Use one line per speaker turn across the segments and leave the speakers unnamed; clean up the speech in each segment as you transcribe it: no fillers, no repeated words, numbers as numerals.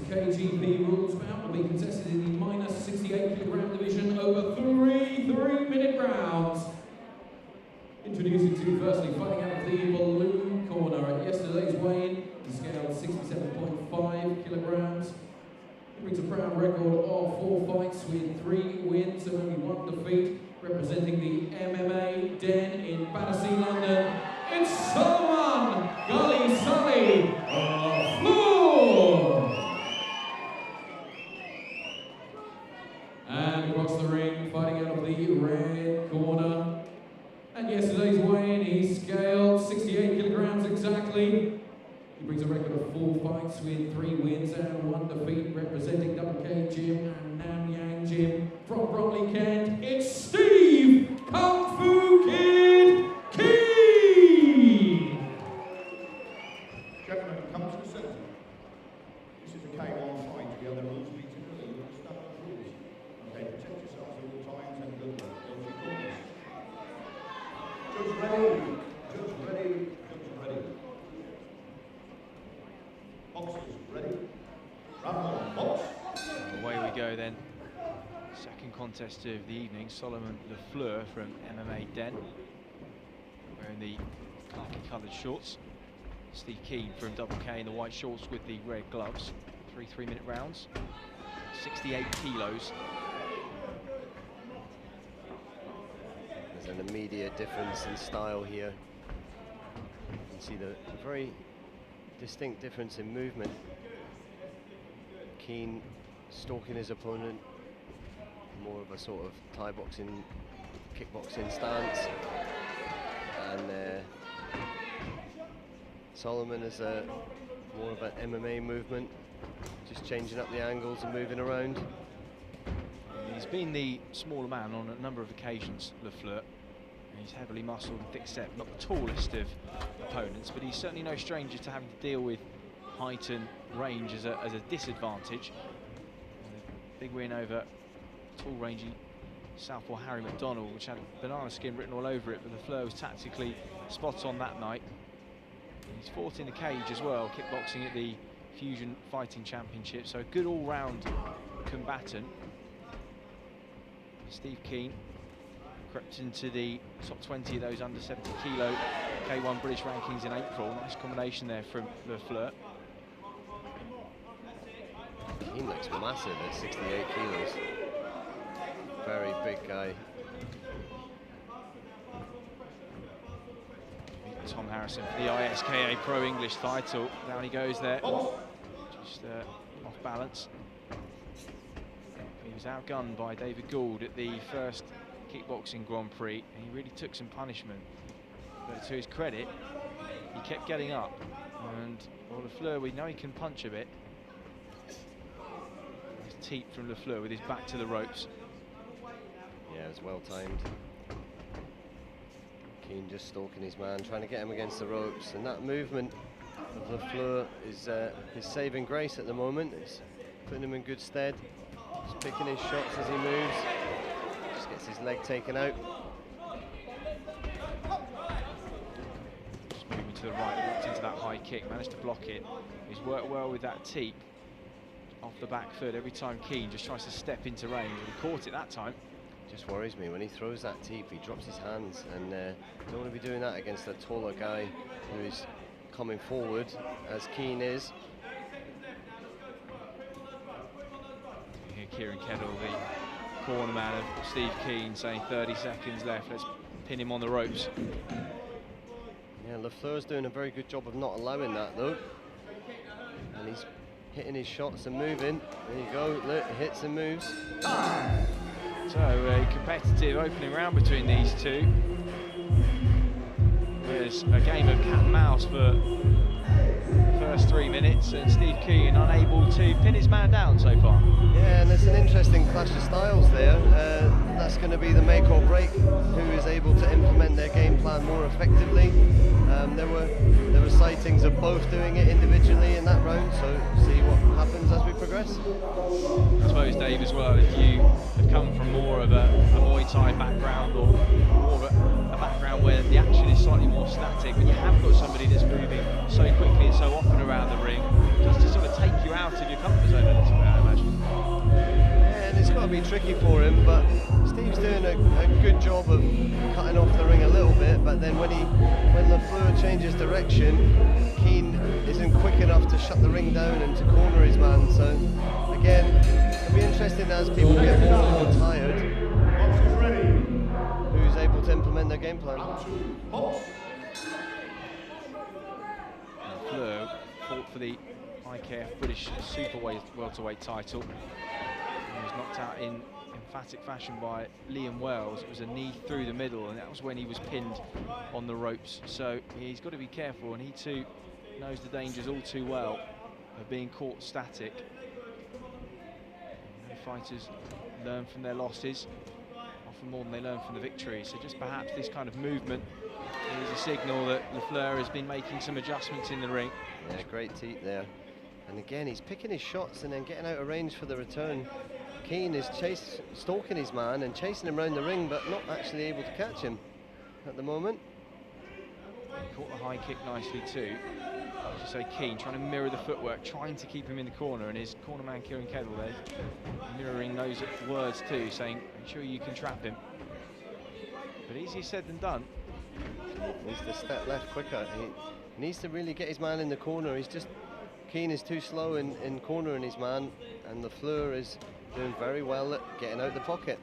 KGP rules bout will be contested in the minus 68 kilogram division over three 3-minute rounds. Introducing to firstly fighting out of the blue corner at yesterday's weigh-in, he scaled 67.5 kilograms. He brings a proud record of 4 fights with 3 wins and only 1 defeat, representing the MMA den in Battersea, London. It's Solomon Gully Sully Lefleur. And across the ring, fighting out of the red corner. At yesterday's weigh-in, he scaled 68 kilograms exactly. He brings a record of 4 fights with 3 wins and 1 defeat, representing Double K Gym and Nanyang Gym. From Bromley, Kent, it's Steve Kung Fu Kid Key.
Gentlemen, come to the centre. This is a K1 fight. The other rules meeting early. You must stand on the rules. Okay, protect yourselves at all times and good luck. Those are corners. Judge ready. Judge ready. Judge ready. Boxers ready. Round 1, box.
Away we go then. Second contest of the evening. Solomon Lefleur from MMA Den, wearing the khaki-coloured shorts. Steve Keane from Double K in the white shorts with the red gloves. 3 3-minute rounds. 68 kilos.
There's an immediate difference in style here. You can see the very distinct difference in movement. Keane stalking his opponent, more of a sort of Thai boxing, kickboxing stance, and Solomon is more of an MMA movement, just changing up the angles and moving around.
He's been the smaller man on a number of occasions, Lefleur. He's heavily muscled and thick-set, not the tallest of opponents, but he's certainly no stranger to having to deal with height and range as a disadvantage. A big win over tall, rangy southpaw Harry McDonald, which had banana skin written all over it, but Lefleur was tactically spot on that night. He's fought in the cage as well, kickboxing at the Fusion Fighting Championship, so a good all-round combatant. Steve Keane crept into the top 20 of those under 70 kilo K1 British rankings in April. Nice combination there from Lefleur.
Keane looks massive at 68 kilos. Very big guy.
Tom Harrison for the ISKA Pro English title. Down he goes there, just off balance. He was outgunned by David Gould at the first Kickboxing Grand Prix, and he really took some punishment. But to his credit, he kept getting up. And well, Lefleur, we know he can punch a bit. Nice teep from Lefleur with his back to the ropes.
Yeah, it was well timed. Keane just stalking his man, trying to get him against the ropes, and that movement of Lefleur is his saving grace at the moment. It's putting him in good stead. Just picking his shots as he moves. Just gets his leg taken out.
Just moving to the right, walked into that high kick, managed to block it. He's worked well with that teep off the back foot. Every time Keane just tries to step into range, and he caught it that time.
Just worries me when he throws that teep, he drops his hands, and don't want to be doing that against a taller guy who is coming forward as Keane is.
You hear Kieran Kettle, the corner man of Steve Keane, saying 30 seconds left, let's pin him on the ropes.
Yeah, Lefleur's doing a very good job of not allowing that though. And he's hitting his shots and moving. There you go, look, hits and moves.
So a competitive opening round between these two. There's a game of cat and mouse for the first 3 minutes, and Steve Keane unable to pin his man down so far.
Yeah, and there's an interesting clash of styles there. That's going to be the make or break, who is able to implement their game plan more effectively. There were sightings of both doing it individually in that round, so see what happens as we progress.
I suppose, Dave, as well, if you have come from more of a Muay Thai background, or more of a background where the action is slightly more static, but you have got somebody that's moving so quickly and so often around the ring, just to sort of take you out of your comfort zone a little bit, I imagine.
Yeah, and it's got to be tricky for him, but Steve's doing a good job of cutting off the ring a little bit, but then when Lefleur changes direction, Keane isn't quick enough to shut the ring down and to corner his man. So again, it'll be interesting as people get more and more tired, who's able to implement their game plan.
Lefleur fought for the IKF British Super Welterweight title. He was knocked out in emphatic fashion by Liam Wells. It was a knee through the middle, and that was when he was pinned on the ropes. So he's got to be careful, and he too knows the dangers all too well of being caught static. Fighters learn from their losses, often more than they learn from the victories. So just perhaps this kind of movement is a signal that Lefleur has been making some adjustments in the ring.
Yeah, great teep there. And again, he's picking his shots and then getting out of range for the return. Keane is stalking his man and chasing him around the ring, but not actually able to catch him at the moment.
He caught the high kick nicely too. As you say, Keane trying to mirror the footwork, trying to keep him in the corner, and his corner man Kieran Kettle there mirroring those words too, saying, "I'm sure you can trap him." But easier said than done.
He needs to step left quicker. He needs to really get his man in the corner. Keane is too slow in cornering his man, and Lefleur is doing very well at getting out the pocket.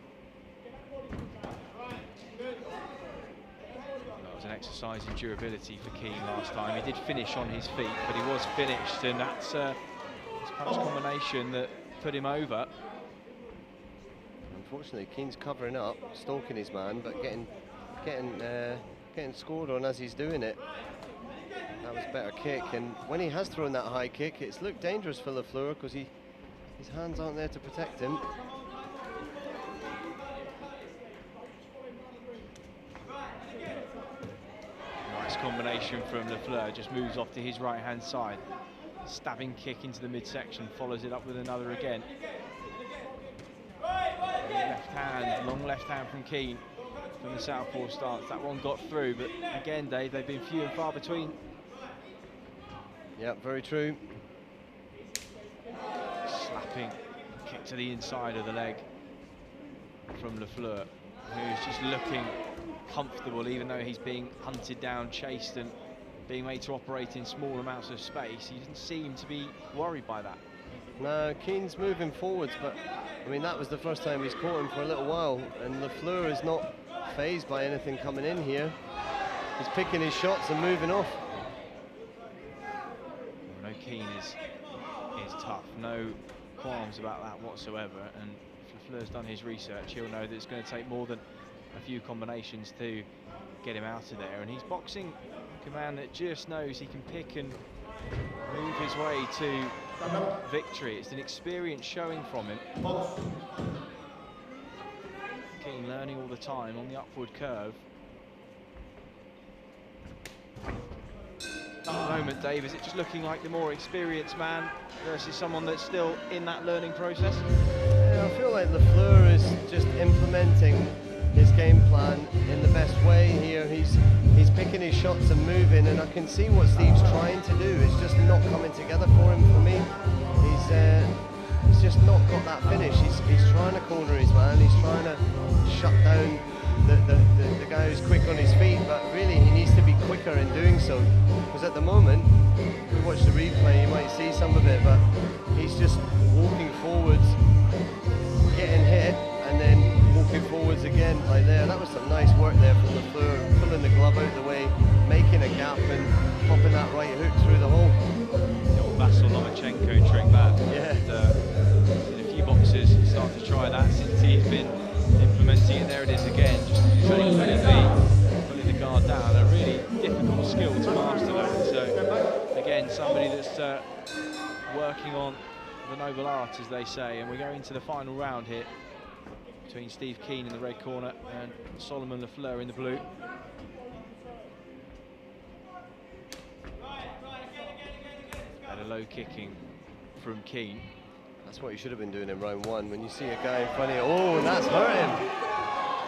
That was an exercise in durability for Keane last time. He did finish on his feet, but he was finished, and that's his punch combination that put him over.
Unfortunately, Keane's covering up, stalking his man, but getting scored on as he's doing it. That was a better kick, and when he has thrown that high kick, it's looked dangerous for Lefleur because his hands aren't there to protect him.
Nice combination from Lefleur, just moves off to his right hand side. Stabbing kick into the midsection, follows it up with another again. Left hand, long left hand from Keane from the southpaw stance. That one got through, but again, Dave, they've been few and far between.
Yeah, very true.
Slapping kick to the inside of the leg from Lefleur, who's just looking comfortable, even though he's being hunted down, chased, and being made to operate in small amounts of space. He doesn't seem to be worried by that.
No, Keane's moving forwards, but I mean, that was the first time he's caught him for a little while, and Lefleur is not fazed by anything coming in here. He's picking his shots and moving off.
No, Keane is tough, no qualms about that whatsoever, and if Lefleur's done his research, he'll know that it's going to take more than a few combinations to get him out of there, and he's boxing like a man that just knows he can pick and move his way to victory. It's an experience showing from him. Keane learning all the time on the upward curve. At the moment, Dave, is it just looking like the more experienced man versus someone that's still in that learning process?
Yeah, I feel like Lefleur is just implementing his game plan in the best way here. He's picking his shots and moving, and I can see what Steve's trying to do. It's just not coming together for him. For me, he's just not got that finish. He's trying to corner his man. He's trying to shut down the guy who's quick on his feet, but really he needs to be quicker in doing so. Because at the moment, if we watch the replay, you might see some of it, but he's just walking forwards, getting hit, and then walking forwards again like there. That was some nice work there from Lefleur, pulling the glove out of the way, making a gap and popping that right hook through the hole.
The old Vasyl Lomachenko trick that.
Yeah.
And, a few boxers start to try that since he's been in implementing it. There it is again, just pulling the guard down. A really difficult skill to master that. So again, somebody that's working on the noble art, as they say. And we're going into the final round here between Steve Keane in the red corner and Solomon Lefleur in the blue. And a low kicking from Keane.
That's what you should have been doing in round one. When you see a guy in front of you, oh, and that's hurt him.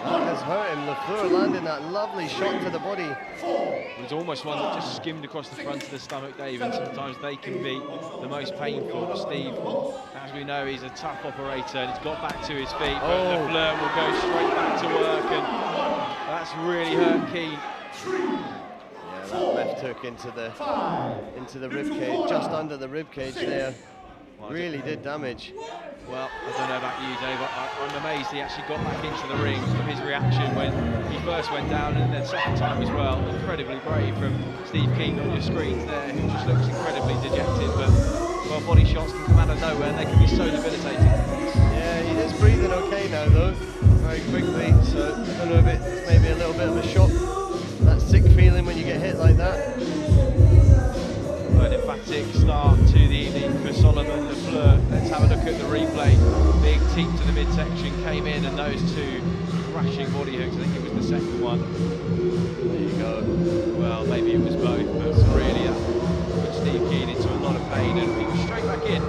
That has hurt him. Lefleur landing that lovely shot to the body.
It was almost one that just skimmed across the front of the stomach, Dave, and sometimes they can be the most painful. But Steve, as we know, he's a tough operator and he's got back to his feet, but Lefleur will go straight back to work, and that's really hurt Keane.
Yeah, that left hook into the rib cage, just under the rib cage there. Really did damage.
Well, I don't know about you, Dave. I'm amazed he actually got back into the ring from his reaction when he first went down, and then second time as well. Incredibly brave from Steve Keane on your screens there, who just looks incredibly dejected. But well, body shots can come out of nowhere and they can be so debilitating.
Yeah, he is breathing okay now though, very quickly. So I don't know if it's maybe a little bit of a shock, that sick feeling when you get hit like that.
An emphatic start to the evening for Solomon Lefleur. Let's have a look at the replay. Big teep to the midsection came in, and those two crashing body hooks. I think it was the second one.
There you go.
Well, maybe it was both, but really put Steve Keane into a lot of pain, and he was straight back in.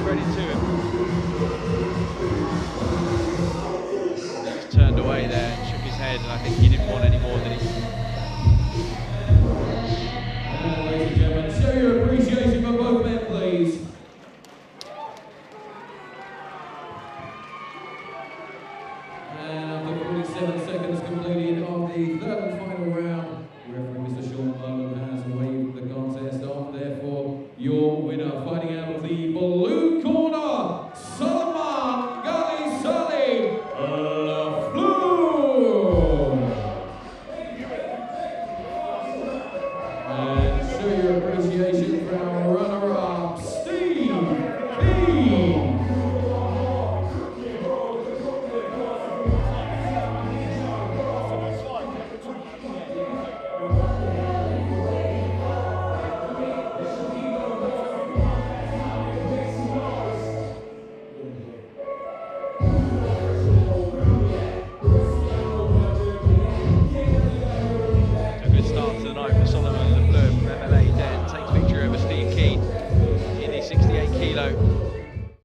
Credit to him. He just turned away there and shook his head, and I think he didn't want any more than he.
Ladies and gentlemen, show your